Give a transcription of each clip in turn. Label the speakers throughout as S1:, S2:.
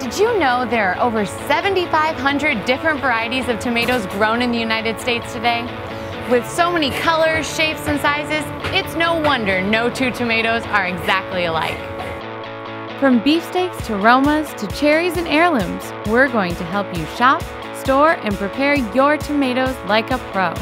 S1: Did you know there are over 7,500 different varieties of tomatoes grown in the United States today? With so many colors, shapes, and sizes, it's no wonder no two tomatoes are exactly alike. From beefsteaks to Romas to cherries and heirlooms, we're going to help you shop, store, and prepare your tomatoes like a pro.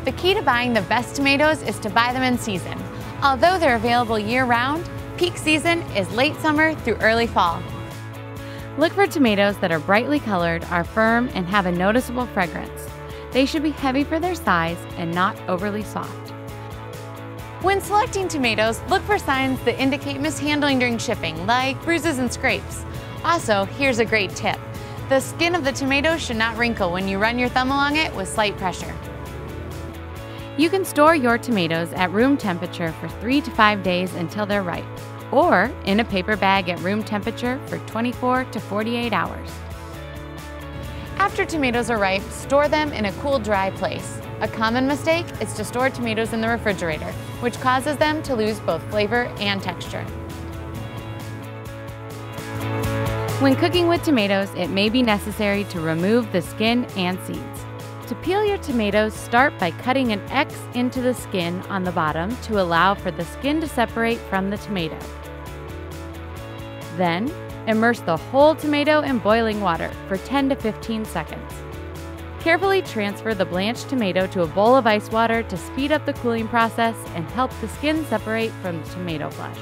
S1: The key to buying the best tomatoes is to buy them in season. Although they're available year-round, peak season is late summer through early fall. Look for tomatoes that are brightly colored, are firm, and have a noticeable fragrance. They should be heavy for their size and not overly soft. When selecting tomatoes, look for signs that indicate mishandling during shipping, like bruises and scrapes. Also, here's a great tip. The skin of the tomato should not wrinkle when you run your thumb along it with slight pressure. You can store your tomatoes at room temperature for 3 to 5 days until they're ripe, or in a paper bag at room temperature for 24 to 48 hours. After tomatoes are ripe, store them in a cool, dry place. A common mistake is to store tomatoes in the refrigerator, which causes them to lose both flavor and texture. When cooking with tomatoes, it may be necessary to remove the skin and seeds. To peel your tomatoes, start by cutting an X into the skin on the bottom to allow for the skin to separate from the tomato. Then, immerse the whole tomato in boiling water for 10 to 15 seconds. Carefully transfer the blanched tomato to a bowl of ice water to speed up the cooling process and help the skin separate from the tomato flesh.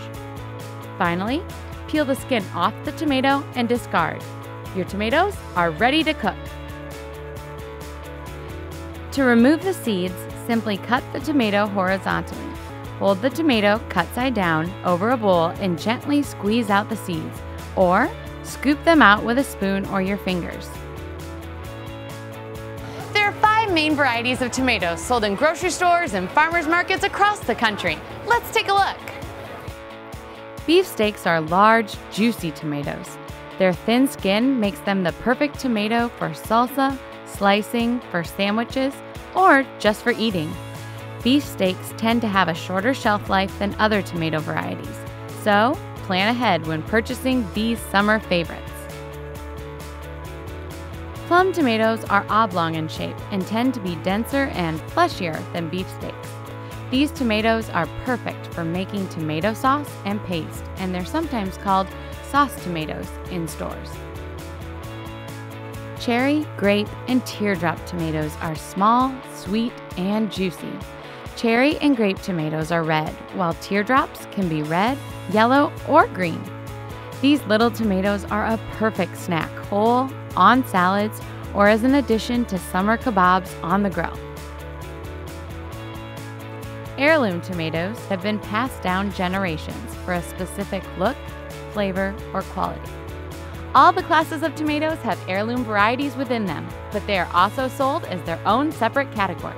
S1: Finally, peel the skin off the tomato and discard. Your tomatoes are ready to cook. To remove the seeds, simply cut the tomato horizontally. Hold the tomato cut side down over a bowl and gently squeeze out the seeds, or scoop them out with a spoon or your fingers. There are 5 main varieties of tomatoes sold in grocery stores and farmers markets across the country. Let's take a look. Beefsteaks are large, juicy tomatoes. Their thin skin makes them the perfect tomato for salsa, slicing, for sandwiches, or just for eating. Beefsteaks tend to have a shorter shelf life than other tomato varieties, so plan ahead when purchasing these summer favorites. Plum tomatoes are oblong in shape and tend to be denser and fleshier than beefsteaks. These tomatoes are perfect for making tomato sauce and paste, and they're sometimes called sauce tomatoes in stores. Cherry, grape, and teardrop tomatoes are small, sweet, and juicy. Cherry and grape tomatoes are red, while teardrops can be red, yellow, or green. These little tomatoes are a perfect snack, whole, on salads, or as an addition to summer kebabs on the grill. Heirloom tomatoes have been passed down generations for a specific look, flavor, or quality. All the classes of tomatoes have heirloom varieties within them, but they are also sold as their own separate category.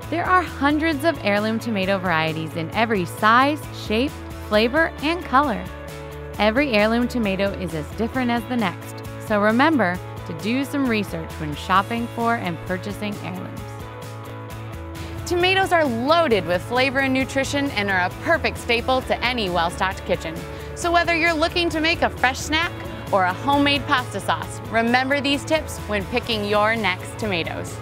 S1: There are hundreds of heirloom tomato varieties in every size, shape, flavor, and color. Every heirloom tomato is as different as the next, so remember to do some research when shopping for and purchasing heirlooms. Tomatoes are loaded with flavor and nutrition and are a perfect staple to any well-stocked kitchen. So whether you're looking to make a fresh snack or a homemade pasta sauce, remember these tips when picking your next tomatoes.